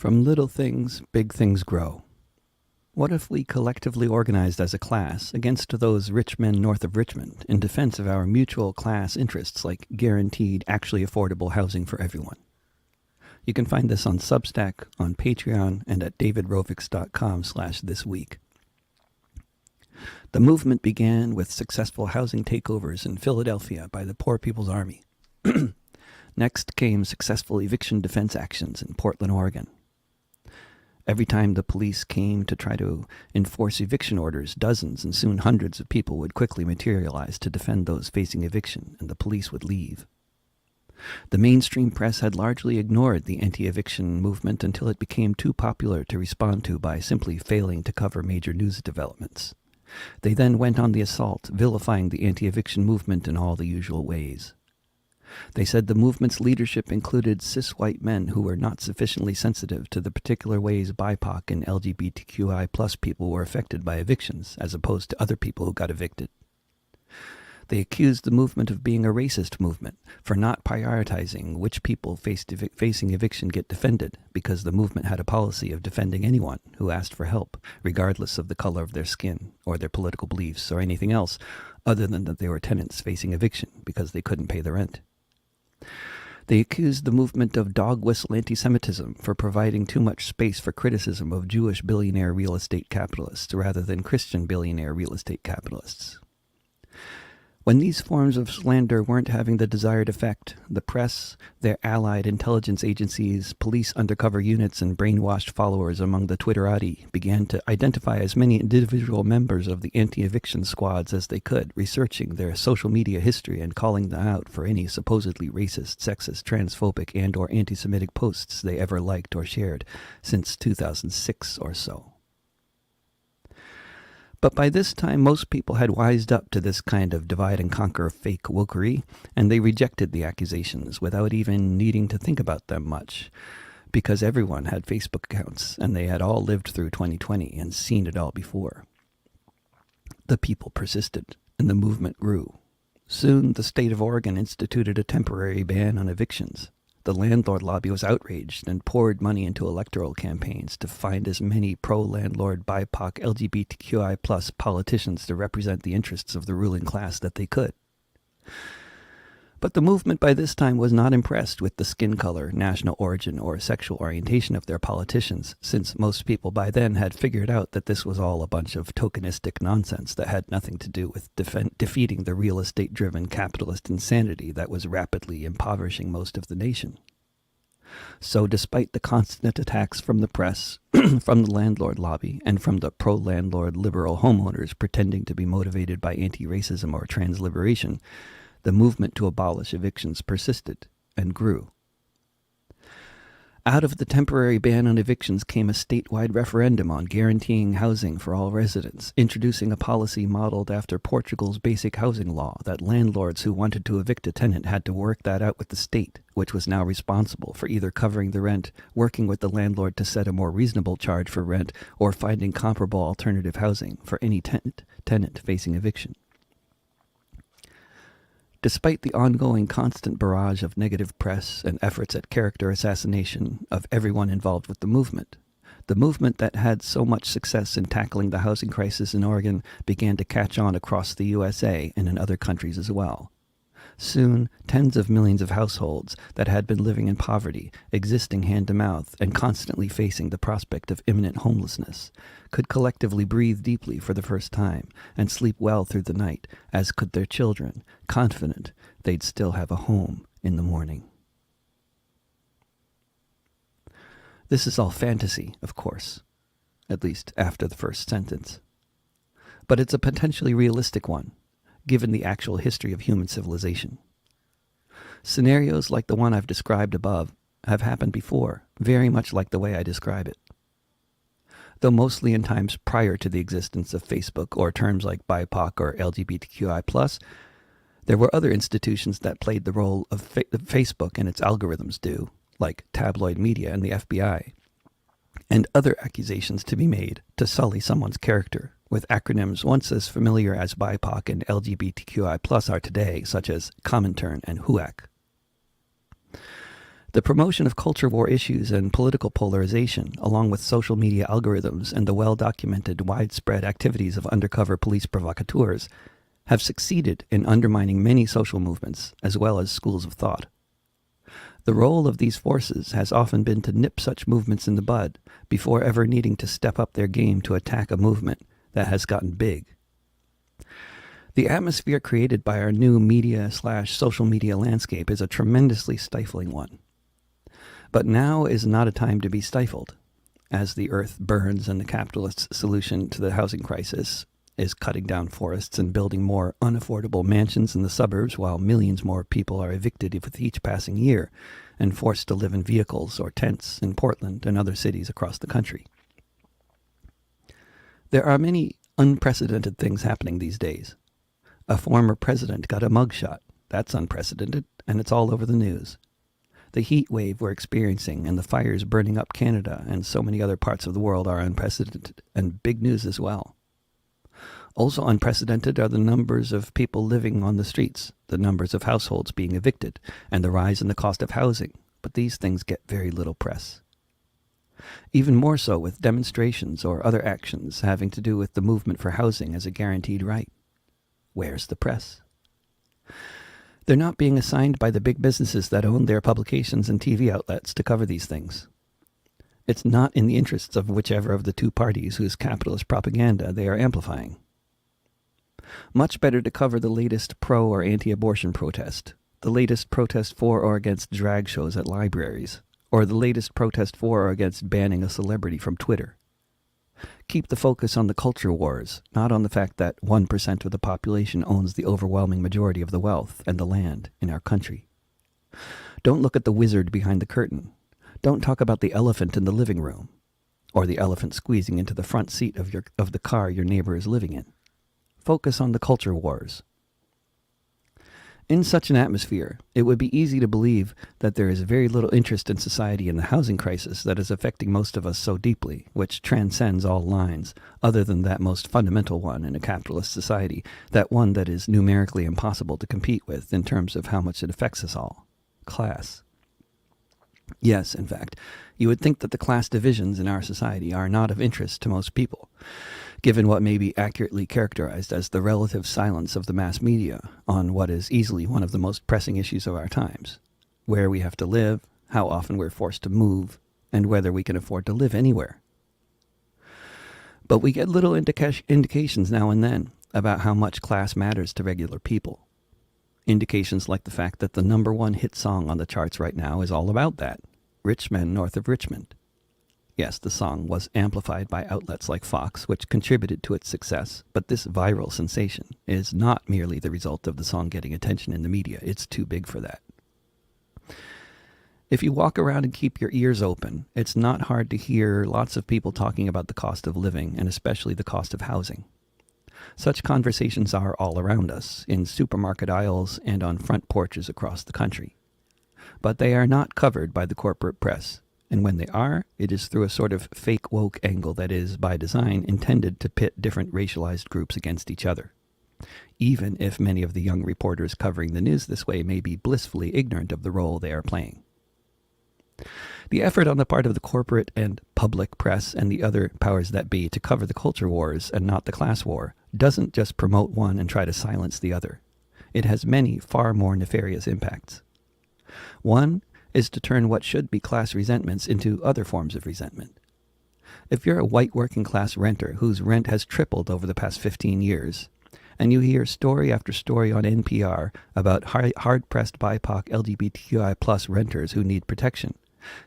From little things, big things grow. What if we collectively organized as a class against those rich men north of Richmond in defense of our mutual class interests like guaranteed, actually affordable housing for everyone? You can find this on Substack, on Patreon, and at davidrovics.com/thisweek. The movement began with successful housing takeovers in Philadelphia by the Poor People's Army. Next came successful eviction defense actions in Portland, Oregon. Every time the police came to try to enforce eviction orders, dozens and soon hundreds of people would quickly materialize to defend those facing eviction, and the police would leave. The mainstream press had largely ignored the anti-eviction movement until it became too popular to respond to by simply failing to cover major news developments. They then went on the assault, vilifying the anti-eviction movement in all the usual ways. They said the movement's leadership included cis-white men who were not sufficiently sensitive to the particular ways BIPOC and LGBTQI+ people were affected by evictions, as opposed to other people who got evicted. They accused the movement of being a racist movement for not prioritizing which people facing eviction get defended, because the movement had a policy of defending anyone who asked for help, regardless of the color of their skin or their political beliefs or anything else, other than that they were tenants facing eviction because they couldn't pay the rent. They accused the movement of dog-whistle anti-Semitism for providing too much space for criticism of Jewish billionaire real estate capitalists rather than Christian billionaire real estate capitalists. When these forms of slander weren't having the desired effect, the press, their allied intelligence agencies, police undercover units, and brainwashed followers among the Twitterati began to identify as many individual members of the anti-eviction squads as they could, researching their social media history and calling them out for any supposedly racist, sexist, transphobic, and or anti-Semitic posts they ever liked or shared since 2006 or so. But by this time, most people had wised up to this kind of divide-and-conquer fake wokery, and they rejected the accusations without even needing to think about them much, because everyone had Facebook accounts, and they had all lived through 2020 and seen it all before. The people persisted, and the movement grew. Soon, the state of Oregon instituted a temporary ban on evictions. The landlord lobby was outraged and poured money into electoral campaigns to find as many pro-landlord, BIPOC, LGBTQI+ politicians to represent the interests of the ruling class that they could. But the movement by this time was not impressed with the skin color, national origin, or sexual orientation of their politicians, since most people by then had figured out that this was all a bunch of tokenistic nonsense that had nothing to do with defeating the real estate-driven capitalist insanity that was rapidly impoverishing most of the nation. So despite the constant attacks from the press, from the landlord lobby, and from the pro-landlord liberal homeowners pretending to be motivated by anti-racism or trans-liberation, the movement to abolish evictions persisted and grew. Out of the temporary ban on evictions came a statewide referendum on guaranteeing housing for all residents, introducing a policy modeled after Portugal's basic housing law that landlords who wanted to evict a tenant had to work that out with the state, which was now responsible for either covering the rent, working with the landlord to set a more reasonable charge for rent, or finding comparable alternative housing for any tenant facing eviction. Despite the ongoing constant barrage of negative press and efforts at character assassination of everyone involved with the movement that had so much success in tackling the housing crisis in Oregon began to catch on across the USA and in other countries as well. Soon, tens of millions of households that had been living in poverty, existing hand-to-mouth, and constantly facing the prospect of imminent homelessness, could collectively breathe deeply for the first time and sleep well through the night, as could their children, confident they'd still have a home in the morning. This is all fantasy, of course, at least after the first sentence. But it's a potentially realistic one, given the actual history of human civilization. Scenarios like the one I've described above have happened before, very much like the way I describe it. Though mostly in times prior to the existence of Facebook or terms like BIPOC or LGBTQI+, there were other institutions that played the role of Facebook and its algorithms do, like tabloid media and the FBI, and other accusations to be made to sully someone's character, with acronyms once as familiar as BIPOC and LGBTQI+ are today, such as Comintern and HUAC. The promotion of culture war issues and political polarization, along with social media algorithms and the well-documented widespread activities of undercover police provocateurs, have succeeded in undermining many social movements as well as schools of thought. The role of these forces has often been to nip such movements in the bud before ever needing to step up their game to attack a movement that has gotten big. The atmosphere created by our new media/social media landscape is a tremendously stifling one. But now is not a time to be stifled, as the earth burns and the capitalist solution to the housing crisis is cutting down forests and building more unaffordable mansions in the suburbs while millions more people are evicted with each passing year and forced to live in vehicles or tents in Portland and other cities across the country. There are many unprecedented things happening these days. A former president got a mugshot. That's unprecedented, and it's all over the news. The heat wave we're experiencing and the fires burning up Canada and so many other parts of the world are unprecedented, and big news as well. Also unprecedented are the numbers of people living on the streets, the numbers of households being evicted, and the rise in the cost of housing, but these things get very little press. Even more so with demonstrations or other actions having to do with the movement for housing as a guaranteed right. Where's the press? They're not being assigned by the big businesses that own their publications and TV outlets to cover these things. It's not in the interests of whichever of the two parties whose capitalist propaganda they are amplifying. Much better to cover the latest pro- or anti-abortion protest, the latest protest for or against drag shows at libraries, or the latest protest for or against banning a celebrity from Twitter. Keep the focus on the culture wars, not on the fact that 1% of the population owns the overwhelming majority of the wealth and the land in our country. Don't look at the wizard behind the curtain. Don't talk about the elephant in the living room, or the elephant squeezing into the front seat of the car your neighbor is living in. Focus on the culture wars. In such an atmosphere, it would be easy to believe that there is very little interest in society in the housing crisis that is affecting most of us so deeply, which transcends all lines, other than that most fundamental one in a capitalist society, that one that is numerically impossible to compete with in terms of how much it affects us all: class. Yes, in fact, you would think that the class divisions in our society are not of interest to most people, given what may be accurately characterized as the relative silence of the mass media on what is easily one of the most pressing issues of our times: where we have to live, how often we're forced to move, and whether we can afford to live anywhere. But we get little indications now and then about how much class matters to regular people. Indications like the fact that the #1 hit song on the charts right now is all about that: Rich Men North of Richmond. Yes, the song was amplified by outlets like Fox, which contributed to its success, but this viral sensation is not merely the result of the song getting attention in the media. It's too big for that. If you walk around and keep your ears open, it's not hard to hear lots of people talking about the cost of living, and especially the cost of housing. Such conversations are all around us, in supermarket aisles and on front porches across the country. But they are not covered by the corporate press, and when they are, it is through a sort of fake woke angle that is, by design, intended to pit different racialized groups against each other, even if many of the young reporters covering the news this way may be blissfully ignorant of the role they are playing. The effort on the part of the corporate and public press and the other powers that be to cover the culture wars and not the class war doesn't just promote one and try to silence the other. It has many far more nefarious impacts. One is to turn what should be class resentments into other forms of resentment. If you're a white working class renter whose rent has tripled over the past 15 years, and you hear story after story on NPR about hard-pressed BIPOC LGBTQI+ renters who need protection,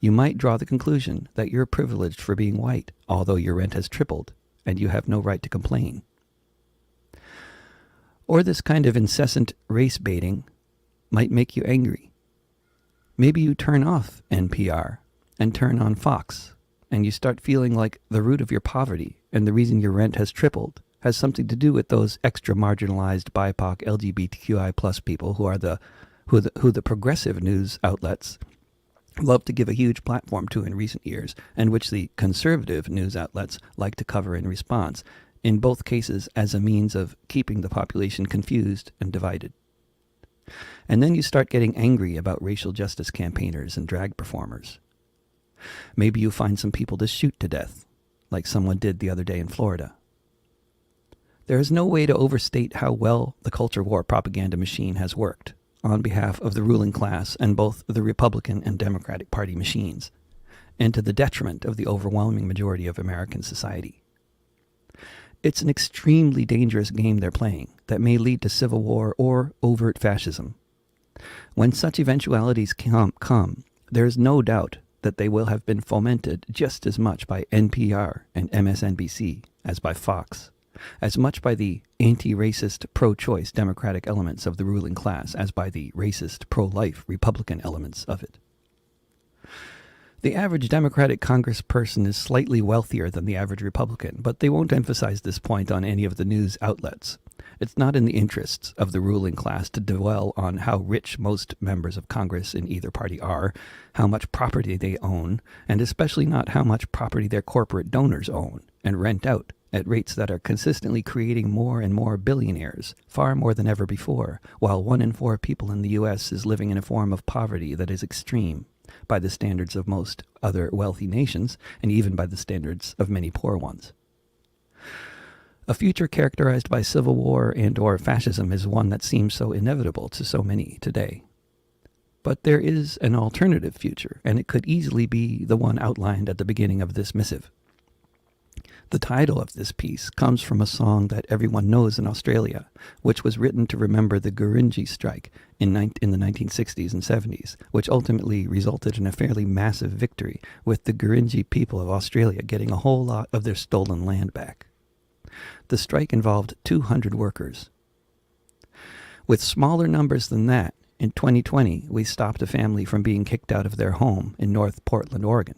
you might draw the conclusion that you're privileged for being white, although your rent has tripled, and you have no right to complain. Or this kind of incessant race baiting might make you angry. Maybe you turn off NPR and turn on Fox, and you start feeling like the root of your poverty and the reason your rent has tripled has something to do with those extra marginalized BIPOC LGBTQI+ people who the progressive news outlets love to give a huge platform to in recent years, and which the conservative news outlets like to cover in response, in both cases as a means of keeping the population confused and divided. And then you start getting angry about racial justice campaigners and drag performers. Maybe you find some people to shoot to death, like someone did the other day in Florida. There is no way to overstate how well the culture war propaganda machine has worked on behalf of the ruling class and both the Republican and Democratic Party machines, and to the detriment of the overwhelming majority of American society. It's an extremely dangerous game they're playing that may lead to civil war or overt fascism. When such eventualities come, there is no doubt that they will have been fomented just as much by NPR and MSNBC as by Fox, as much by the anti-racist, pro-choice Democratic elements of the ruling class as by the racist, pro-life Republican elements of it. The average Democratic congressperson is slightly wealthier than the average Republican, but they won't emphasize this point on any of the news outlets. It's not in the interests of the ruling class to dwell on how rich most members of Congress in either party are, how much property they own, and especially not how much property their corporate donors own and rent out at rates that are consistently creating more and more billionaires, far more than ever before, while 1 in 4 people in the U.S. is living in a form of poverty that is extreme by the standards of most other wealthy nations, and even by the standards of many poor ones. A future characterized by civil war and or fascism is one that seems so inevitable to so many today. But there is an alternative future, and it could easily be the one outlined at the beginning of this missive. The title of this piece comes from a song that everyone knows in Australia, which was written to remember the Gurindji strike in the 1960s and 70s, which ultimately resulted in a fairly massive victory, with the Gurindji people of Australia getting a whole lot of their stolen land back. The strike involved 200 workers. With smaller numbers than that, in 2020, we stopped a family from being kicked out of their home in North Portland, Oregon.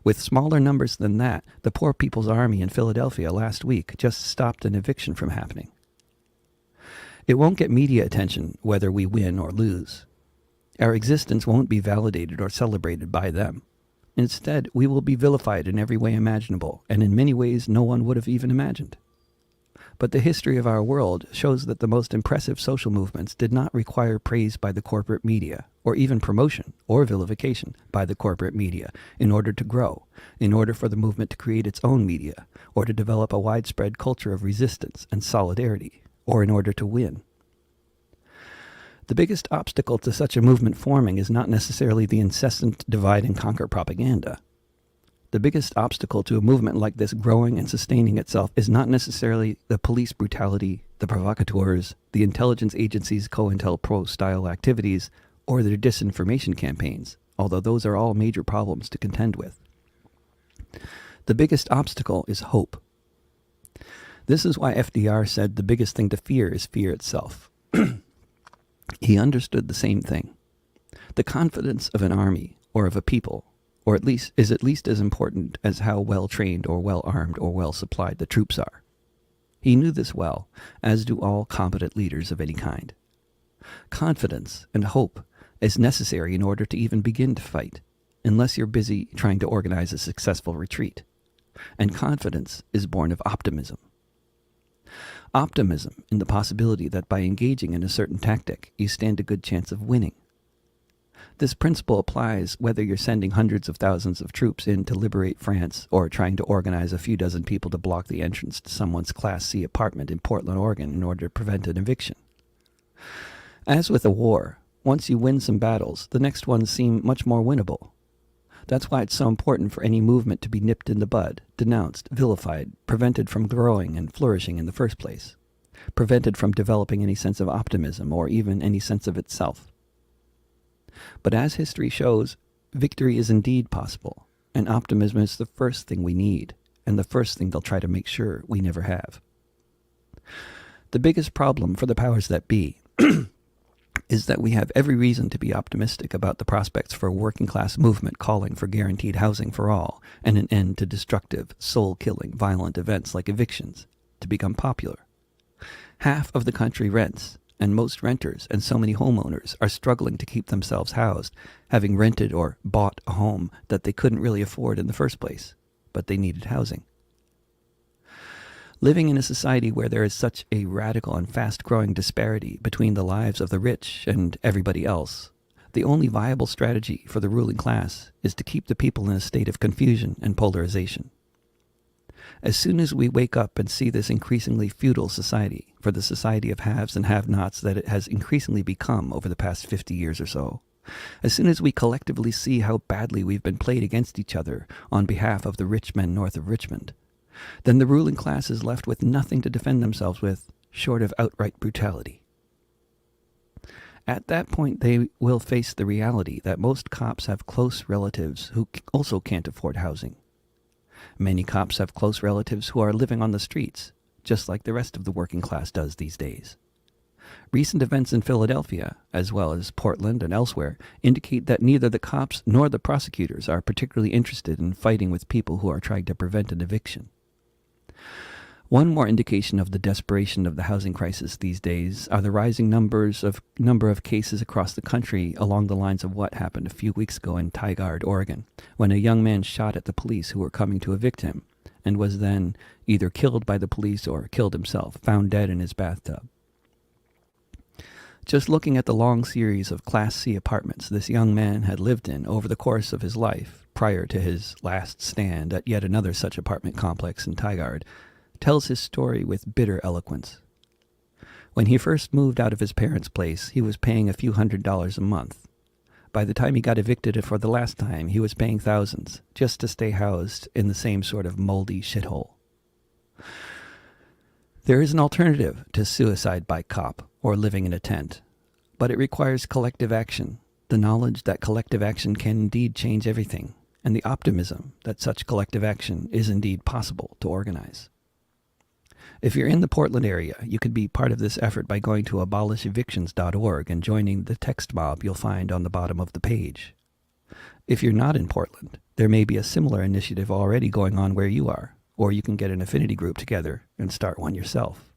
With smaller numbers than that, the Poor People's Army in Philadelphia last week just stopped an eviction from happening. It won't get media attention whether we win or lose. Our existence won't be validated or celebrated by them. Instead, we will be vilified in every way imaginable, and in many ways no one would have even imagined. But the history of our world shows that the most impressive social movements did not require praise by the corporate media, or even promotion or vilification by the corporate media in order to grow, in order for the movement to create its own media, or to develop a widespread culture of resistance and solidarity, or in order to win. The biggest obstacle to such a movement forming is not necessarily the incessant divide and conquer propaganda. The biggest obstacle to a movement like this growing and sustaining itself is not necessarily the police brutality, the provocateurs, the intelligence agencies' COINTELPRO-style activities, or their disinformation campaigns, although those are all major problems to contend with. The biggest obstacle is hope. This is why FDR said the biggest thing to fear is fear itself. He understood the same thing. The confidence of an army or of a people, or at least as important as how well trained or well armed or well supplied the troops are. He knew this well, as do all competent leaders of any kind. Confidence and hope is necessary in order to even begin to fight, unless you're busy trying to organize a successful retreat. And confidence is born of optimism. Optimism in the possibility that by engaging in a certain tactic, you stand a good chance of winning. This principle applies whether you're sending hundreds of thousands of troops in to liberate France or trying to organize a few dozen people to block the entrance to someone's Class C apartment in Portland, Oregon in order to prevent an eviction. As with a war, once you win some battles, the next ones seem much more winnable. That's why it's so important for any movement to be nipped in the bud, denounced, vilified, prevented from growing and flourishing in the first place, prevented from developing any sense of optimism or even any sense of itself. But as history shows, victory is indeed possible, and optimism is the first thing we need, and the first thing they'll try to make sure we never have. The biggest problem for the powers that be is that we have every reason to be optimistic about the prospects for a working-class movement calling for guaranteed housing for all and an end to destructive, soul-killing, violent events like evictions to become popular. Half of the country rents, and most renters and so many homeowners are struggling to keep themselves housed, having rented or bought a home that they couldn't really afford in the first place, but they needed housing. Living in a society where there is such a radical and fast-growing disparity between the lives of the rich and everybody else, the only viable strategy for the ruling class is to keep the people in a state of confusion and polarization. As soon as we wake up and see this increasingly feudal society, for the society of haves and have-nots that it has increasingly become over the past 50 years or so, as soon as we collectively see how badly we've been played against each other on behalf of the rich men north of Richmond, then the ruling class is left with nothing to defend themselves with, short of outright brutality. At that point, they will face the reality that most cops have close relatives who also can't afford housing. Many cops have close relatives who are living on the streets, just like the rest of the working class does these days. Recent events in Philadelphia, as well as Portland and elsewhere, indicate that neither the cops nor the prosecutors are particularly interested in fighting with people who are trying to prevent an eviction. One more indication of the desperation of the housing crisis these days are the rising number of cases across the country along the lines of what happened a few weeks ago in Tigard, Oregon, when a young man shot at the police who were coming to evict him and was then either killed by the police or killed himself, found dead in his bathtub. Just looking at the long series of Class C apartments this young man had lived in over the course of his life prior to his last stand at yet another such apartment complex in Tigard, tells his story with bitter eloquence. When he first moved out of his parents' place, he was paying a few $100s a month. By the time he got evicted for the last time, he was paying thousands, just to stay housed in the same sort of moldy shithole. There is an alternative to suicide by cop or living in a tent, but it requires collective action, the knowledge that collective action can indeed change everything, and the optimism that such collective action is indeed possible to organize. If you're in the Portland area, you could be part of this effort by going to abolishevictions.org and joining the text mob you'll find on the bottom of the page. If you're not in Portland, there may be a similar initiative already going on where you are, or you can get an affinity group together and start one yourself.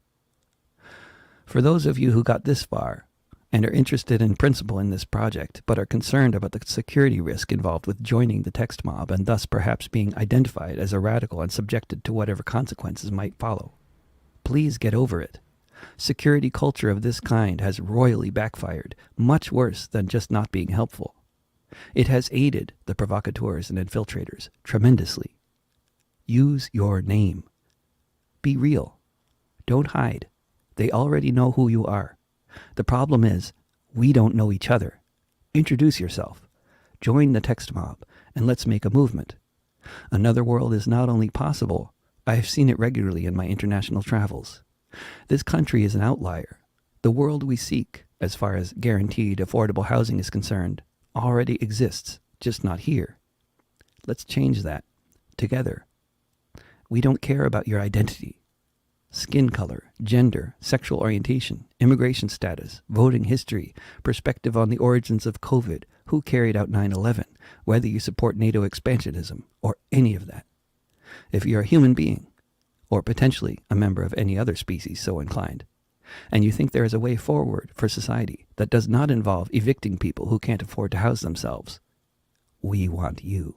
For those of you who got this far and are interested in principle in this project, but are concerned about the security risk involved with joining the text mob and thus perhaps being identified as a radical and subjected to whatever consequences might follow, please get over it. Security culture of this kind has royally backfired, much worse than just not being helpful. It has aided the provocateurs and infiltrators tremendously. Use your name. Be real. Don't hide. They already know who you are. The problem is, we don't know each other. Introduce yourself. Join the text mob, and let's make a movement. Another world is not only possible, I have seen it regularly in my international travels. This country is an outlier. The world we seek, as far as guaranteed affordable housing is concerned, already exists, just not here. Let's change that, together. We don't care about your identity. Skin color, gender, sexual orientation, immigration status, voting history, perspective on the origins of COVID, who carried out 9/11, whether you support NATO expansionism, or any of that. If you're a human being, or potentially a member of any other species so inclined, and you think there is a way forward for society that does not involve evicting people who can't afford to house themselves, we want you.